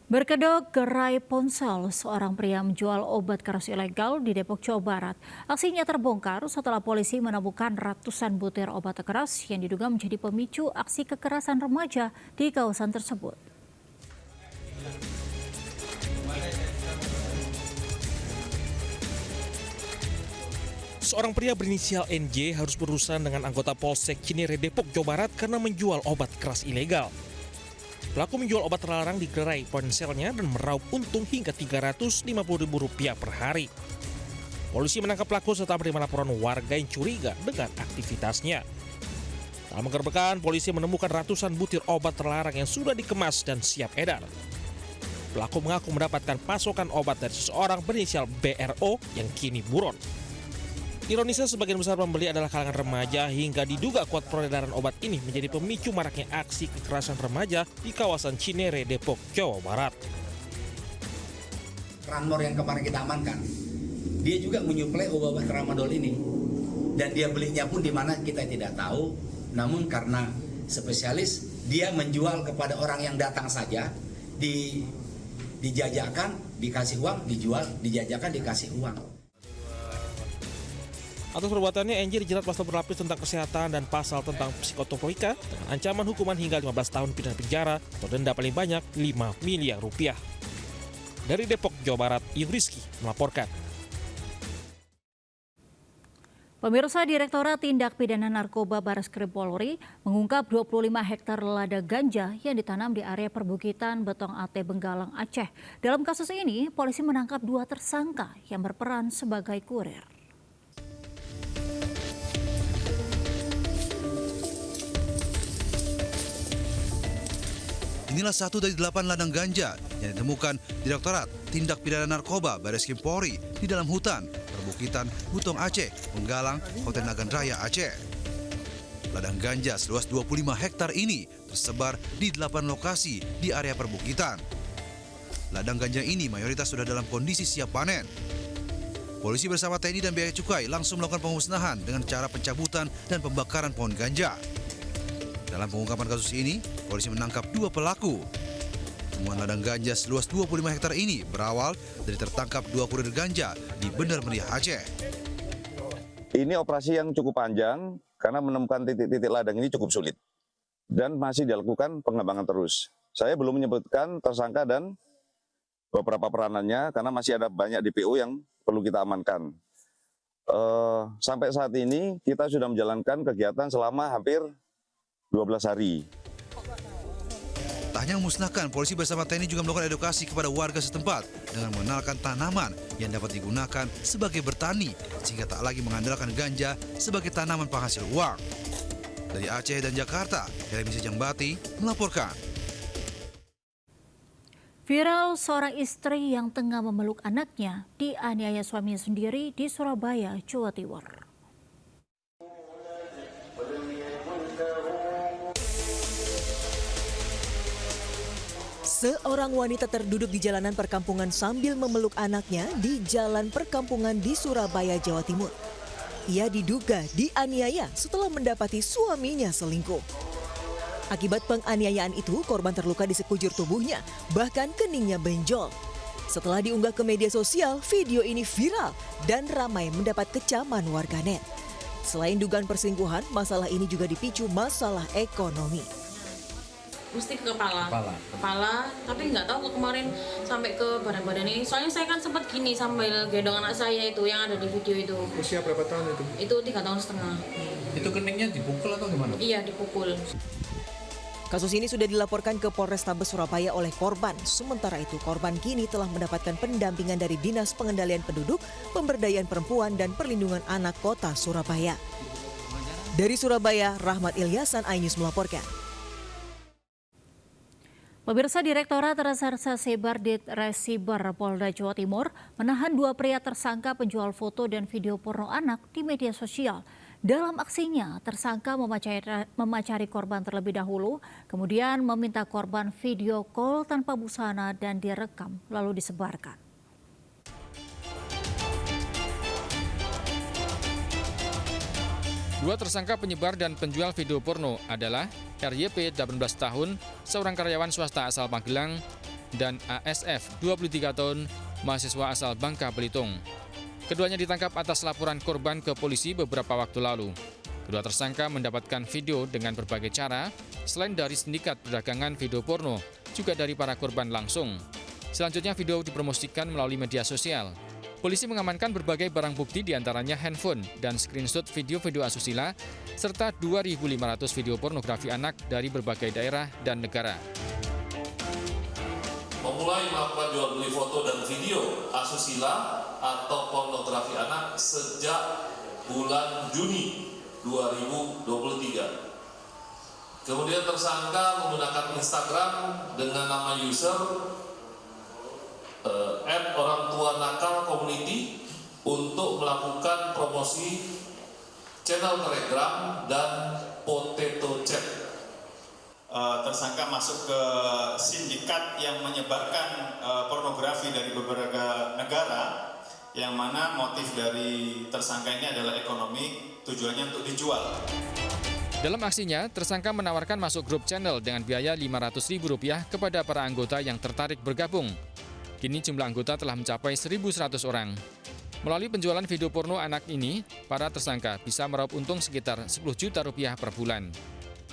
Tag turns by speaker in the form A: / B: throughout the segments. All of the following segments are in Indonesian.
A: Berkedok gerai ponsel, seorang pria menjual obat keras ilegal di Depok, Jawa Barat. Aksinya terbongkar setelah polisi menemukan ratusan butir obat keras yang diduga menjadi pemicu aksi kekerasan remaja di kawasan tersebut.
B: Seorang pria berinisial NJ harus berurusan dengan anggota Polsek Cinere Depok, Jawa Barat karena menjual obat keras ilegal. Pelaku menjual obat terlarang di gerai ponselnya dan meraup untung hingga Rp350.000 per hari. Polisi menangkap pelaku setelah menerima laporan warga yang curiga dengan aktivitasnya. Dalam penggerbekan, polisi menemukan ratusan butir obat terlarang yang sudah dikemas dan siap edar. Pelaku mengaku mendapatkan pasokan obat dari seseorang berinisial BRO yang kini buron. Ironisnya, sebagian besar pembeli adalah kalangan remaja hingga diduga kuat peredaran obat ini menjadi pemicu maraknya aksi kekerasan remaja di kawasan Cinere, Depok, Jawa Barat.
C: Ranmor yang kemarin kita amankan, dia juga menyuplai obat tramadol ini. Dan dia belinya pun di mana kita tidak tahu, namun karena spesialis, dia menjual kepada orang yang datang saja, dijajakan, dikasih uang, dijual, dijajakan, dikasih uang.
B: Atas perbuatannya, NJ dijerat pasal berlapis tentang kesehatan dan pasal tentang psikotropika dengan ancaman hukuman hingga 15 tahun pidana penjara atau denda paling banyak Rp5 miliar. Dari Depok, Jawa Barat, Rizky melaporkan.
A: Pemirsa, Direktorat Tindak Pidana Narkoba Bareskrim Polri mengungkap 25 hektar lada ganja yang ditanam di area perbukitan Betong Ate, Benggalang, Aceh. Dalam kasus ini, polisi menangkap 2 tersangka yang berperan sebagai kurir.
D: Inilah satu dari 8 ladang ganja yang ditemukan Direktorat Tindak Pidana Narkoba Bareskrim Polri di dalam hutan perbukitan Butong Aceh, Benggalang, Kabupaten Nagan Raya, Aceh. Ladang ganja seluas 25 hektar ini tersebar di 8 lokasi di area perbukitan. Ladang ganja ini mayoritas sudah dalam kondisi siap panen. Polisi bersama TNI dan Bea Cukai langsung melakukan pemusnahan dengan cara pencabutan dan pembakaran pohon ganja. Dalam pengungkapan kasus ini, polisi menangkap 2 pelaku. Temuan ladang ganja seluas 25 hektar ini berawal dari tertangkap 2 kurir ganja di Bener Meriah, Aceh.
E: Ini operasi yang cukup panjang karena menemukan titik-titik ladang ini cukup sulit dan masih dilakukan pengembangan terus. Saya belum menyebutkan tersangka dan beberapa peranannya karena masih ada banyak DPO yang perlu kita amankan. Sampai saat ini kita sudah menjalankan kegiatan selama hampir 12 hari.
D: Tak hanya memusnahkan, polisi bersama TNI juga melakukan edukasi kepada warga setempat dengan mengenalkan tanaman yang dapat digunakan sebagai bertani sehingga tak lagi mengandalkan ganja sebagai tanaman penghasil uang. Dari Aceh dan Jakarta, Helmi Sejambati melaporkan.
A: Viral seorang istri yang tengah memeluk anaknya dianiaya suaminya sendiri di Surabaya, Jawa Timur.
F: Seorang wanita terduduk di jalanan perkampungan sambil memeluk anaknya di jalan perkampungan di Surabaya, Jawa Timur. Ia diduga dianiaya setelah mendapati suaminya selingkuh. Akibat penganiayaan itu, korban terluka di sekujur tubuhnya, bahkan keningnya benjol. Setelah diunggah ke media sosial, video ini viral dan ramai mendapat kecaman warganet. Selain dugaan perselingkuhan, masalah ini juga dipicu masalah ekonomi.
G: Mesti ke kepala, tapi nggak tahu kok kemarin sampai ke badan-badan ini. Soalnya saya kan sempat gini sambil gendong anak saya itu yang ada di video itu.
H: Usia berapa tahun itu?
G: Itu 3,5 tahun.
H: Itu keningnya dipukul atau gimana?
G: Iya, dipukul.
F: Kasus ini sudah dilaporkan ke Polrestabes Surabaya oleh korban. Sementara itu, korban kini telah mendapatkan pendampingan dari Dinas Pengendalian Penduduk, Pemberdayaan Perempuan dan Perlindungan Anak Kota Surabaya. Dari Surabaya, Rahmat Ilyasan, iNews melaporkan.
A: Pemirsa, Direktorat Reserse Cyber Ditresiber Polda Jawa Timur menahan 2 pria tersangka penjual foto dan video porno anak di media sosial. Dalam aksinya, tersangka memacari korban terlebih dahulu, kemudian meminta korban video call tanpa busana dan direkam lalu disebarkan.
I: Dua tersangka penyebar dan penjual video porno adalah RYP 18 tahun, seorang karyawan swasta asal Magelang, dan ASF, 23 tahun, mahasiswa asal Bangka Belitung. Keduanya ditangkap atas laporan korban ke polisi beberapa waktu lalu. Kedua tersangka mendapatkan video dengan berbagai cara, selain dari sindikat perdagangan video porno, juga dari para korban langsung. Selanjutnya video dipromosikan melalui media sosial. Polisi mengamankan berbagai barang bukti diantaranya handphone dan screenshot video-video asusila, serta 2.500 video pornografi anak dari berbagai daerah dan negara.
J: Memulai melakukan jual beli foto dan video asusila atau pornografi anak sejak bulan Juni 2023. Kemudian tersangka menggunakan Instagram dengan nama user @orangtuanakal_community untuk melakukan promosi channel Telegram dan Potato Chat.
K: Tersangka masuk ke sindikat yang menyebarkan pornografi dari beberapa negara, yang mana motif dari tersangka ini adalah ekonomi, tujuannya untuk dijual.
I: Dalam aksinya, tersangka menawarkan masuk grup channel dengan biaya Rp500.000 kepada para anggota yang tertarik bergabung. Kini jumlah anggota telah mencapai 1.100 orang. Melalui penjualan video porno anak ini, para tersangka bisa meraup untung sekitar Rp10 juta per bulan.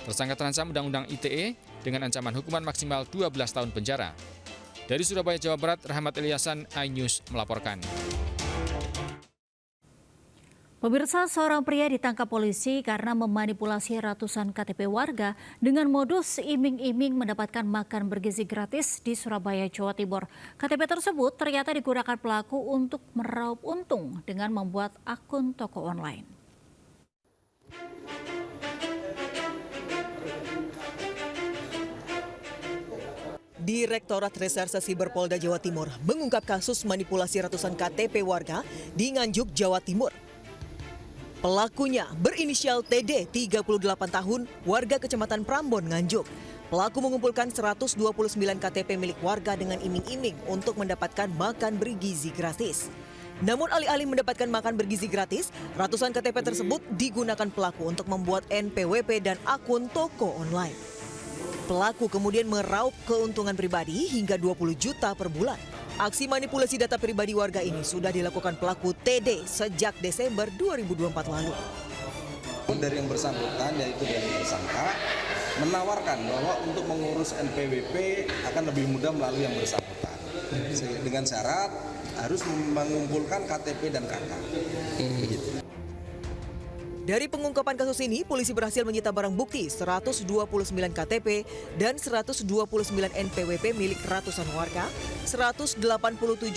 I: Tersangka terancam Undang-Undang ITE dengan ancaman hukuman maksimal 12 tahun penjara. Dari Surabaya, Jawa Barat, Rahmat Ilyasan, iNews melaporkan.
A: Pemirsa, seorang pria ditangkap polisi karena memanipulasi ratusan KTP warga dengan modus iming-iming mendapatkan makan bergizi gratis di Surabaya, Jawa Timur. KTP tersebut ternyata digunakan pelaku untuk meraup untung dengan membuat akun toko online.
F: Direktorat Reserse Siber Polda Jawa Timur mengungkap kasus manipulasi ratusan KTP warga di Nganjuk, Jawa Timur. Pelakunya berinisial TD, 38 tahun, warga Kecamatan Prambon, Nganjuk. Pelaku mengumpulkan 129 KTP milik warga dengan iming-iming untuk mendapatkan makan bergizi gratis. Namun alih-alih mendapatkan makan bergizi gratis, ratusan KTP tersebut digunakan pelaku untuk membuat NPWP dan akun toko online. Pelaku kemudian meraup keuntungan pribadi hingga 20 juta per bulan. Aksi manipulasi data pribadi warga ini sudah dilakukan pelaku TD sejak Desember 2024 lalu.
L: Dari yang bersangkutan, yaitu dari tersangka, menawarkan bahwa untuk mengurus NPWP akan lebih mudah melalui yang bersangkutan. Dengan syarat harus mengumpulkan KTP dan KK.
F: Dari pengungkapan kasus ini, polisi berhasil menyita barang bukti 129 KTP dan 129 NPWP milik ratusan warga, 187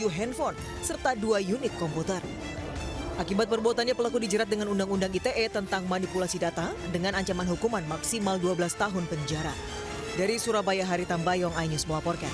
F: handphone, serta 2 unit komputer. Akibat perbuatannya, pelaku dijerat dengan Undang-Undang ITE tentang manipulasi data dengan ancaman hukuman maksimal 12 tahun penjara. Dari Surabaya, Hari Tambayong, iNews melaporkan.